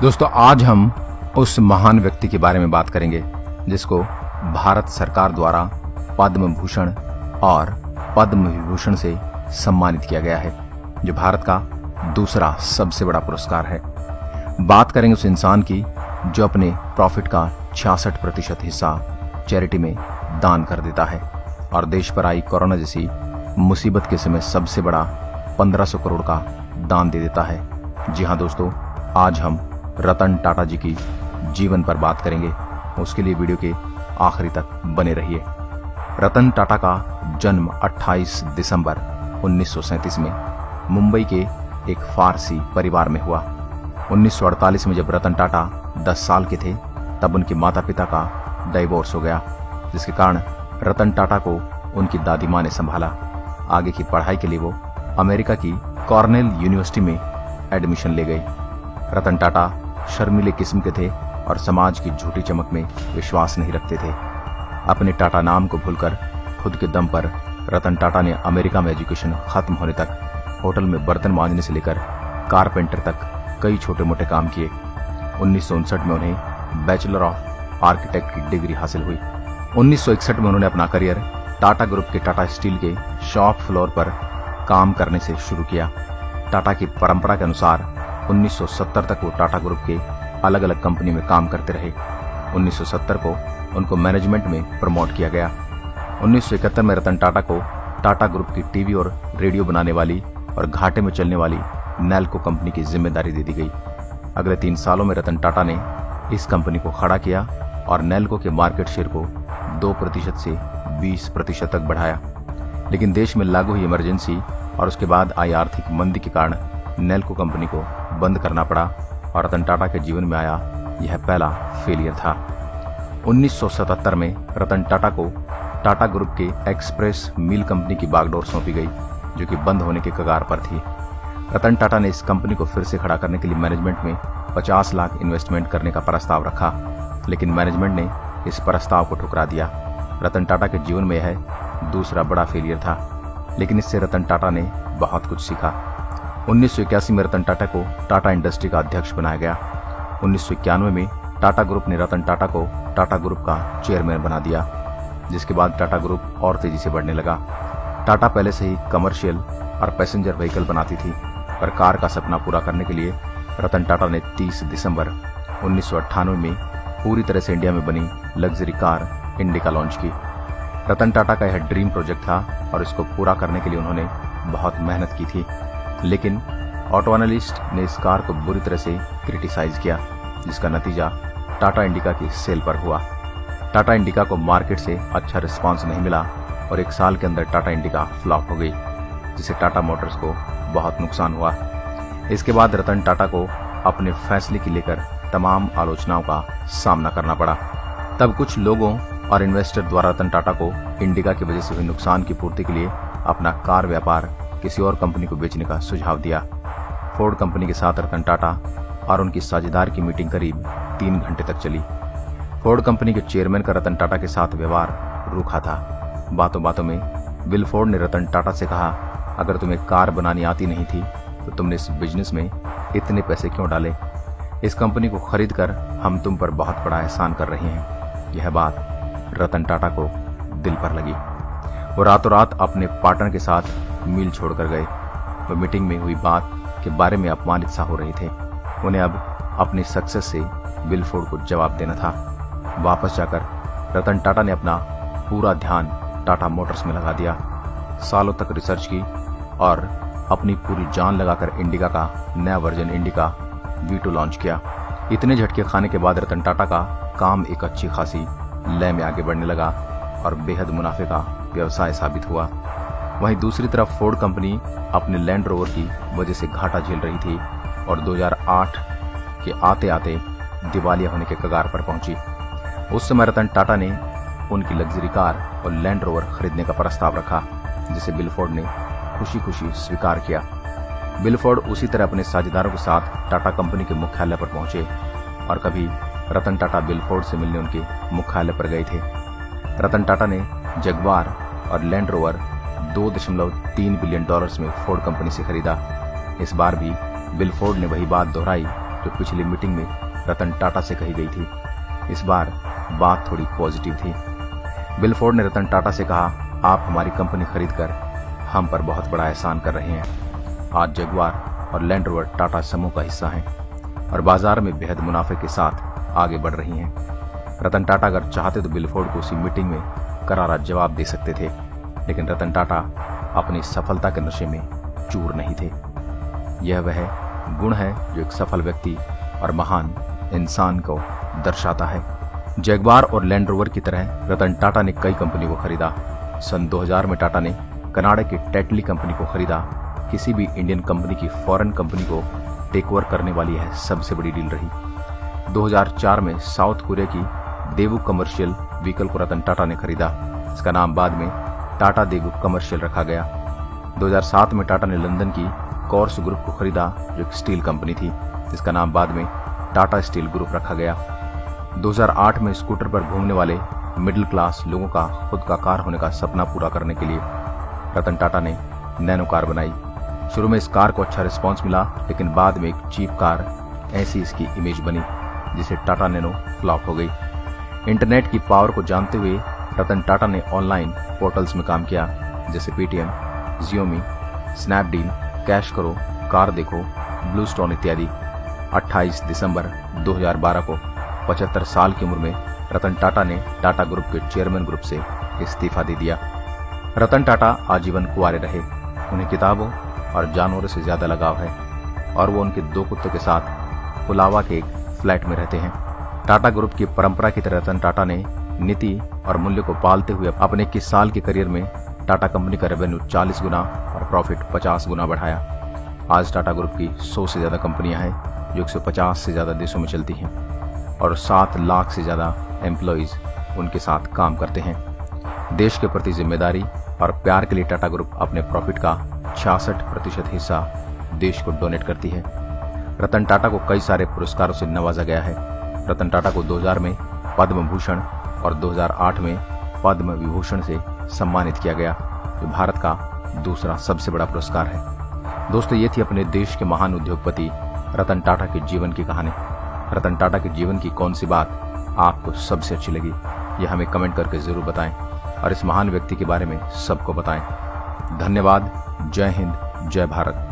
दोस्तों, आज हम उस महान व्यक्ति के बारे में बात करेंगे जिसको भारत सरकार द्वारा पद्म भूषण और पद्म विभूषण से सम्मानित किया गया है, जो भारत का दूसरा सबसे बड़ा पुरस्कार है। बात करेंगे उस इंसान की जो अपने प्रॉफिट का 66% हिस्सा चैरिटी में दान कर देता है और देश पर आई कोरोना जैसी मुसीबत के समय सबसे बड़ा 1500 करोड़ का दान दे देता है। जी हाँ दोस्तों, आज हम रतन टाटा जी की जीवन पर बात करेंगे। उसके लिए वीडियो के आखिरी तक बने रहिए। रतन टाटा का जन्म 28 दिसंबर 1937 में मुंबई के एक फारसी परिवार में हुआ। 1948 में जब रतन टाटा 10 साल के थे तब उनके माता पिता का डाइवोर्स हो गया, जिसके कारण रतन टाटा को उनकी दादी माँ ने संभाला। आगे की पढ़ाई के लिए वो अमेरिका की कॉर्नेल यूनिवर्सिटी में एडमिशन ले गई। रतन टाटा शर्मीले किस्म के थे और समाज की झूठी चमक में विश्वास नहीं रखते थे। अपने टाटा नाम को भूलकर खुद के दम पर रतन टाटा ने अमेरिका में एजुकेशन खत्म होने तक होटल में बर्तन मांजने से लेकर कारपेंटर तक कई छोटे मोटे काम किए। 1959 में उन्हें बैचलर ऑफ आर्किटेक्ट की डिग्री हासिल हुई। 1961 में उन्होंने अपना करियर टाटा ग्रुप के टाटा स्टील के शॉप फ्लोर पर काम करने से शुरू किया। टाटा की परंपरा के अनुसार 1970 तक वो टाटा ग्रुप के अलग अलग कंपनी में काम करते रहे। 1970 को उनको मैनेजमेंट में प्रमोट किया गया। 1971 में रतन टाटा को टाटा ग्रुप की टीवी और रेडियो बनाने वाली और घाटे में चलने वाली नेल्को कंपनी की जिम्मेदारी दे दी गई। अगले 3 सालों में रतन टाटा ने इस कंपनी को खड़ा किया और नेल्को के मार्केट शेयर को 2% से 20% तक बढ़ाया। लेकिन देश में लागू हुई इमरजेंसी और उसके बाद आई आर्थिक मंदी के कारण नेल्को कंपनी को बंद करना पड़ा और रतन टाटा के जीवन में आया यह पहला फेलियर था। 1977 में रतन टाटा को टाटा ग्रुप के एक्सप्रेस मिल कंपनी की बागडोर सौंपी गई, जो कि बंद होने के कगार पर थी। रतन टाटा ने इस कंपनी को फिर से खड़ा करने के लिए मैनेजमेंट में 50 लाख इन्वेस्टमेंट करने का प्रस्ताव रखा, लेकिन मैनेजमेंट ने इस प्रस्ताव को ठुकरा दिया। रतन टाटा के जीवन में यह दूसरा बड़ा फेलियर था, लेकिन इससे रतन टाटा ने बहुत कुछ सीखा। 1981 में रतन टाटा को टाटा इंडस्ट्री का अध्यक्ष बनाया गया। 1991 में टाटा ग्रुप ने रतन टाटा को टाटा ग्रुप का चेयरमैन बना दिया, जिसके बाद टाटा ग्रुप और तेजी से बढ़ने लगा। टाटा पहले से ही कमर्शियल और पैसेंजर व्हीकल बनाती थी, पर कार का सपना पूरा करने के लिए रतन टाटा ने 30 दिसंबर 1998 में पूरी तरह से इंडिया में बनी लग्जरी कार इंडिका लॉन्च की। रतन टाटा का यह ड्रीम प्रोजेक्ट था और इसको पूरा करने के लिए उन्होंने बहुत मेहनत की थी, लेकिन ऑटो एनालिस्ट ने इस कार को बुरी तरह से क्रिटिसाइज किया, जिसका नतीजा टाटा इंडिका की सेल पर हुआ। टाटा इंडिका को मार्केट से अच्छा रिस्पांस नहीं मिला और 1 साल के अंदर टाटा इंडिका फ्लॉप हो गई, जिससे टाटा मोटर्स को बहुत नुकसान हुआ। इसके बाद रतन टाटा को अपने फैसले की लेकर तमाम आलोचनाओं का सामना करना पड़ा। तब कुछ लोगों और इन्वेस्टर द्वारा रतन टाटा को इंडिका की वजह से हुई नुकसान की पूर्ति के लिए अपना कार व्यापार किसी और कंपनी को बेचने का सुझाव दिया। फोर्ड कंपनी के साथ रतन टाटा और उनकी साझेदार की मीटिंग करीब 3 घंटे तक चली। फोर्ड कंपनी के चेयरमैन का रतन टाटा के साथ व्यवहार रूखा था। बातों बातों में विल फोर्ड ने रतन टाटा से कहा, अगर तुम्हें कार बनानी आती नहीं थी तो तुमने इस बिजनेस में इतने पैसे क्यों डाले? इस कंपनी को खरीद कर हम तुम पर बहुत बड़ा एहसान कर रहे हैं। यह बात रतन टाटा को दिल पर लगी। वो रातों रात अपने पार्टनर के साथ मिल छोड़कर गए। वो मीटिंग में हुई बात के बारे में अपमानित सा हो रहे थे। उन्हें अब अपनी सक्सेस से विल फोर्ड को जवाब देना था। वापस जाकर रतन टाटा ने अपना पूरा ध्यान टाटा मोटर्स में लगा दिया। सालों तक रिसर्च की और अपनी पूरी जान लगाकर इंडिका का नया वर्जन इंडिका V2 लॉन्च किया। इतने झटके खाने के बाद रतन टाटा का काम एक अच्छी खासी लय में आगे बढ़ने लगा और बेहद मुनाफे का व्यवसाय साबित हुआ। वहीं दूसरी तरफ फोर्ड कंपनी अपने लैंड रोवर की वजह से घाटा झेल रही थी और 2008 के आते आते दिवालिया होने के कगार पर पहुंची। उस समय रतन टाटा ने उनकी लग्जरी कार और लैंड रोवर खरीदने का प्रस्ताव रखा, जिसे विल फोर्ड ने खुशी खुशी स्वीकार किया। विल फोर्ड उसी तरह अपने साझेदारों के साथ टाटा कंपनी के मुख्यालय पर पहुंचे और कभी रतन टाटा विल फोर्ड से मिलने उनके मुख्यालय पर गए थे। रतन टाटा ने जगुआर और लैंड रोवर $2.3 बिलियन में फोर्ड कंपनी से खरीदा। इस बार भी विल फोर्ड ने वही बात दोहराई जो पिछली मीटिंग में रतन टाटा से कही गई थी। इस बार बात थोड़ी पॉजिटिव थी। बिल फोर्ड ने रतन टाटा से कहा, आप हमारी कंपनी खरीदकर हम पर बहुत बड़ा एहसान कर रहे हैं। आज जगुआर और लैंड रोवर टाटा समूह का हिस्सा हैं और बाजार में बेहद मुनाफे के साथ आगे बढ़ रही हैं। रतन टाटा अगर चाहते तो बिल फोर्ड को उसी मीटिंग में करारा जवाब दे सकते थे, लेकिन रतन टाटा अपनी सफलता के नशे में चूर नहीं थे। यह वह गुण है जो एक सफल व्यक्ति और महान इंसान को दर्शाता है। जगुआर और लैंड रोवर की तरह रतन टाटा ने कई कंपनी को खरीदा। सन 2000 में टाटा ने कनाडा की टेटली कंपनी को खरीदा। किसी भी इंडियन कंपनी की फॉरेन कंपनी को टेक ओवर करने वाली यह सबसे बड़ी डील रही। 2004 में साउथ कोरिया की देवू कमर्शियल व्हीकल को रतन टाटा ने खरीदा। इसका नाम बाद में टाटा देवू कमर्शियल रखा गया। 2007 में टाटा ने लंदन की कॉर्स ग्रुप को खरीदा, जो एक स्टील कंपनी थी। इसका नाम बाद में टाटा स्टील ग्रुप रखा गया। 2008 में स्कूटर पर घूमने वाले मिडिल क्लास लोगों का खुद का कार होने का सपना पूरा करने के लिए रतन टाटा ने नैनो कार बनाई। शुरू में इस कार को अच्छा रिस्पांस मिला, लेकिन बाद में एक चीप कार ऐसी इसकी इमेज बनी जिसे टाटा नैनो फ्लॉप हो गई। इंटरनेट की पावर को जानते हुए रतन टाटा ने ऑनलाइन पोर्टल्स में काम किया, जैसे पेटीएम, जियोमी, स्नैपडील, कैश करो, कार देखो, ब्लू स्टोन इत्यादि। 28 दिसंबर 2012 को 75 साल की उम्र में रतन टाटा ने टाटा ग्रुप के चेयरमैन ग्रुप से इस्तीफा दे दिया। रतन टाटा आजीवन कुंवारे रहे। उन्हें किताबों और जानवरों से ज्यादा लगाव है और वो उनके 2 कुत्तों के साथ पुलावा के एक फ्लैट में रहते हैं। टाटा ग्रुप की परंपरा की तरह रतन टाटा ने नीति और मूल्य को पालते हुए अपने 21 साल के करियर में टाटा कंपनी का रेवेन्यू 40 गुना और प्रॉफिट 50 गुना बढ़ाया। आज टाटा ग्रुप की 100 से ज्यादा कंपनियां हैं जो 150 से ज्यादा देशों में चलती हैं और 7 लाख से ज्यादा एम्प्लॉइज उनके साथ काम करते हैं। देश के प्रति जिम्मेदारी और प्यार के लिए टाटा ग्रुप अपने प्रॉफिट का 66% हिस्सा देश को डोनेट करती है। रतन टाटा को कई सारे पुरस्कारों से नवाजा गया है। रतन टाटा को 2000 में पद्म भूषण और 2008 में पद्म विभूषण से सम्मानित किया गया, जो भारत का दूसरा सबसे बड़ा पुरस्कार है। दोस्तों, ये थी अपने देश के महान उद्योगपति रतन टाटा के जीवन की कहानी। रतन टाटा के जीवन की कौन सी बात आपको सबसे अच्छी लगी, यह हमें कमेंट करके जरूर बताएं और इस महान व्यक्ति के बारे में सबको बताएं। धन्यवाद। जय हिंद, जय भारत।